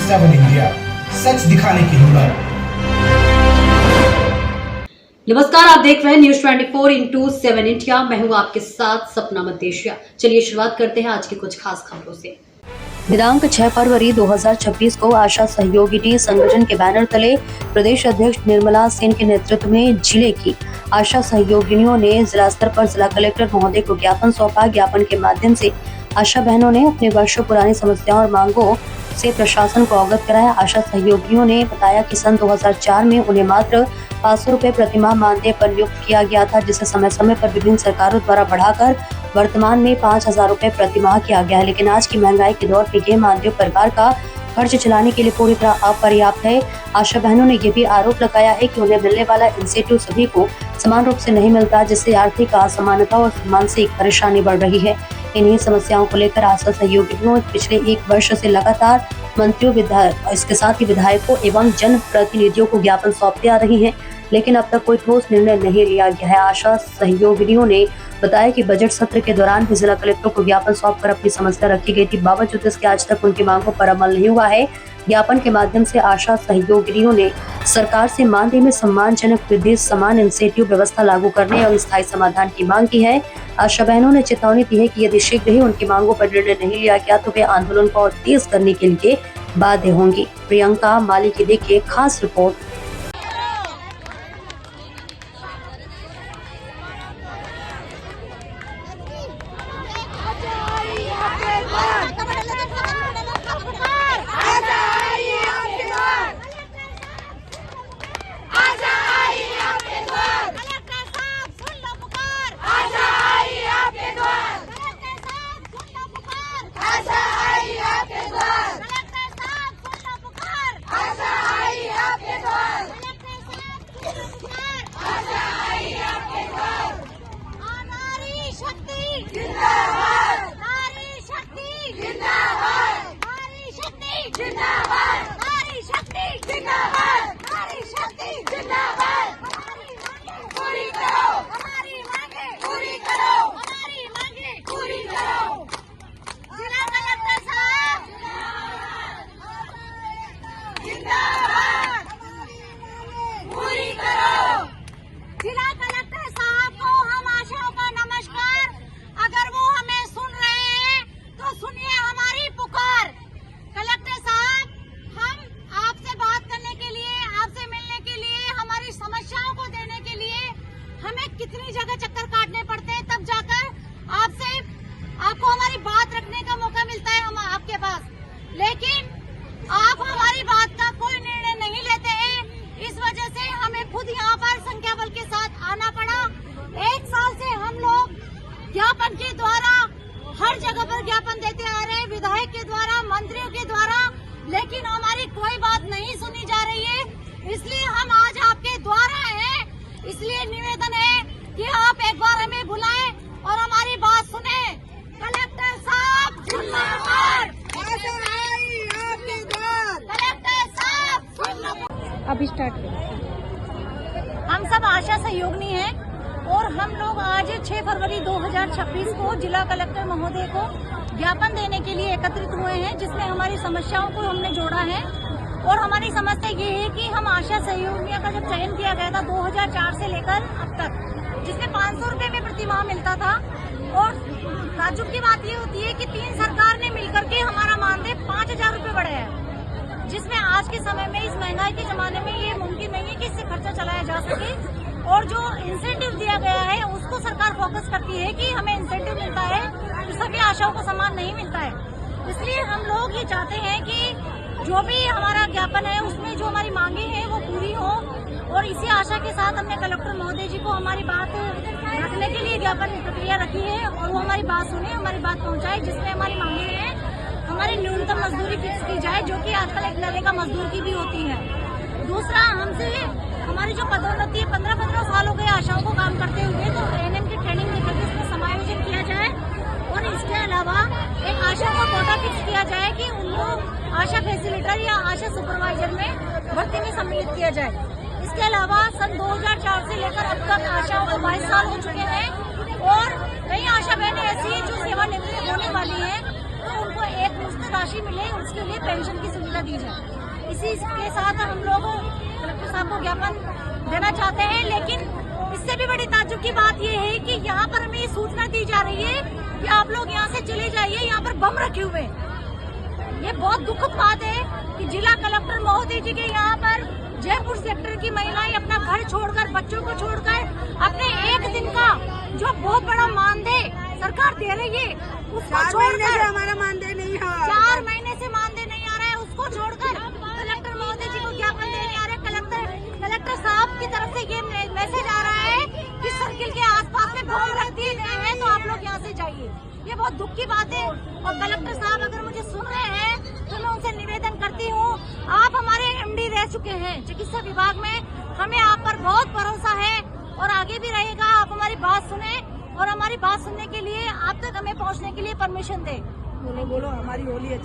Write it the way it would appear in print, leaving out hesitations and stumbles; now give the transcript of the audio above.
7 India, सच दिखाने की हिम्मत। नमस्कार, आप देख रहे हैं न्यूज 24/7 इंडिया। मैं हूं आपके साथ सपना मदेशिया। चलिए शुरुआत करते हैं आज की कुछ खास खबरों से। दिनांक 6 फरवरी 2026 को आशा सहयोगिनी संगठन के बैनर तले प्रदेश अध्यक्ष निर्मला सेन के नेतृत्व में जिले की आशा सहयोगिनियों ने जिला स्तर पर जिला कलेक्टर महोदय को ज्ञापन सौंपा। ज्ञापन के माध्यम से आशा बहनों ने अपने वर्षों पुरानी समस्याओं और मांगों से प्रशासन को अवगत कराया। आशा सहयोगिनियों ने बताया कि सन 2004 में उन्हें मात्र 500 रुपए प्रतिमाह मानदेय पर नियुक्त किया गया था, जिसे समय समय पर विभिन्न सरकारों द्वारा बढ़ाकर वर्तमान में 5000 रुपए प्रतिमाह किया गया है। लेकिन आज की महंगाई के दौर में यह मानदेय परिवार का खर्च चलाने के लिए पूरी तरह अपर्याप्त है। आशा बहनों ने ये भी आरोप लगाया है कि उन्हें मिलने वाला इंसेंटिव सभी को समान रूप से नहीं मिलता, जिससे आर्थिक असमानता और मानसिक परेशानी बढ़ रही है। इन्हीं समस्याओं को लेकर आशा सहयोगिनियों पिछले 1 वर्ष से लगातार मंत्रियों, इसके साथ ही विधायकों एवं जन प्रतिनिधियों को ज्ञापन सौंपते आ रही हैं, लेकिन अब तक कोई ठोस निर्णय नहीं लिया गया है। आशा सहयोगिनियों ने बताया कि बजट सत्र के दौरान भी जिला कलेक्टर को ज्ञापन सौंपकर अपनी समस्या रखी गई थी। बावजूद इसके आज तक उनकी मांगों पर अमल नहीं हुआ है। ज्ञापन के माध्यम से आशा सहयोगिनियों ने सरकार से मानदेय में सम्मानजनक वृद्धि, समान इंसेंटिव व्यवस्था लागू करने और स्थायी समाधान की मांग की है। आशा बहनों ने चेतावनी दी है कि यदि शीघ्र ही उनकी मांगों पर निर्णय नहीं लिया गया तो वे आंदोलन को और तेज करने के लिए बाध्य होंगी। प्रियंका माली की देखिए खास रिपोर्ट। जिला कलेक्टर साहब को हम आशाओं का नमस्कार। अगर वो हमें सुन रहे हैं तो सुनिए हमारी पुकार। कलेक्टर साहब, हम आपसे बात करने के लिए, आपसे मिलने के लिए, हमारी समस्याओं को देने के लिए हमें कितनी जगह चक्कर काटने पड़ते हैं, तब जाकर आपको हमारी बात रखने का मौका मिलता है हम आपके पास। लेकिन आप हमारी बात का कोई निर्णय नहीं लेते हैं। इस वजह से हमें खुद यहाँ पर संख्या बल के साथ आना पड़ा। 1 साल से हम लोग ज्ञापन के द्वारा हर जगह पर ज्ञापन देते आ रहे हैं, विधायक के द्वारा, मंत्रियों के द्वारा, लेकिन हमारी कोई बात नहीं सुनी जा रही है। इसलिए हम आज आपके द्वारा हैं। इसलिए निवेदन है कि आप एक बार हमें बुलाएं और हमारी बात सुने। कलेक्टर साहब जिंदाबाद। कलेक्टर साहब अभी स्टार्ट करें। हम सब आशा सहयोगिनी हैं और हम लोग आज 6 फरवरी 2026 को जिला कलेक्टर महोदय को ज्ञापन देने के लिए एकत्रित हुए हैं, जिसमें हमारी समस्याओं को हमने जोड़ा है। और हमारी समस्या ये है कि हम आशा सहयोगिनियों का जब चयन किया गया था 2004 से लेकर अब तक, जिसमें 500 रुपए में प्रतिमाह मिलता था। और ताज्जुब की बात ये होती है कि 3 सरकार ने मिलकर के हमारा मानदेय 5000 रुपए बढ़ाया है, जिसमें आज के समय में, इस महंगाई के जमाने में ये मुमकिन नहीं है कि इससे खर्चा चलाया जा सके। और जो इंसेंटिव दिया गया है उसको सरकार फोकस करती है कि हमें इंसेंटिव मिलता है, तो सभी आशाओं को समान नहीं मिलता है। इसलिए हम लोग ये चाहते हैं कि जो भी हमारा ज्ञापन है उसमें जो हमारी मांगे हैं वो पूरी हो। और इसी आशा के साथ हमने कलेक्टर महोदय जी को हमारी बात रखने के लिए ज्ञापन प्रक्रिया रखी है और वो हमारी बात सुने, हमारी बात पहुँचाए, जिसमें हमारी मांगे हैं हमारी न्यूनतम मजदूरी फिक्स की जाए, जो कि आजकल एक नरेगा मजदूर की भी होती है। दूसरा, हमसे हमारी जो पदोन्नति 15-15 साल हो गए आशाओं को काम करते हुए, तो एएनएम की ट्रेनिंग देकर उसमें समायोजन किया जाए। और इसके अलावा एक आशा का कोटा फिक्स किया जाए कि उनको आशा फैसिलिटर या आशा सुपरवाइजर में भर्ती में सम्मिलित किया जाए। इसके अलावा सन 2004 से लेकर अब तक आशाओं को 22 साल हो चुके हैं और कई आशा बहनें ऐसी हैं जो सेवानिवृत्त होने वाली हैं। तो उनको एक मुश्त राशि मिले, उसके लिए पेंशन की सुविधा दी जाए। इसी के साथ हम लोग कलेक्टर साहब को ज्ञापन देना चाहते हैं। लेकिन इससे भी बड़ी ताज्जुब की बात यह है कि यहाँ पर हमें ये सूचना दी जा रही है कि आप लोग यहाँ से चले जाइए, यहाँ पर बम रखे हुए हैं। ये बहुत दुखद बात है कि जिला कलेक्टर महोदय जी के यहाँ पर जयपुर सेक्टर की महिलाएं अपना घर छोड़कर, बच्चों को छोड़कर, अपने एक दिन का जो बहुत बड़ा मानदेय सरकार दे रही है उसको छोड़कर, हमारा मानदेय नहीं है, 4 महीने से मानदेय नहीं आ रहा है, उसको छोड़कर कलेक्टर महोदय जी को ज्ञापन देने आ रहे हैं। कलेक्टर साहब की तरफ से ये मैसेज आ रहा है कि सर्किल के आसपास में बम रख दिए गए हैं, तो आप लोग यहाँ से जाइए। ये बहुत दुख की बात है। और कलेक्टर साहब अगर मुझे सुन रहे हैं तो मैं उनसे निवेदन करती हूँ, आप हमारे एमडी रह चुके हैं चिकित्सा विभाग में, हमें आप पर बहुत भरोसा है और आगे भी रहेगा। आप हमारी बात सुने और हमारी बात सुनने के लिए आप तक हमें पहुँचने के लिए परमिशन दें। बोलो हमारी होली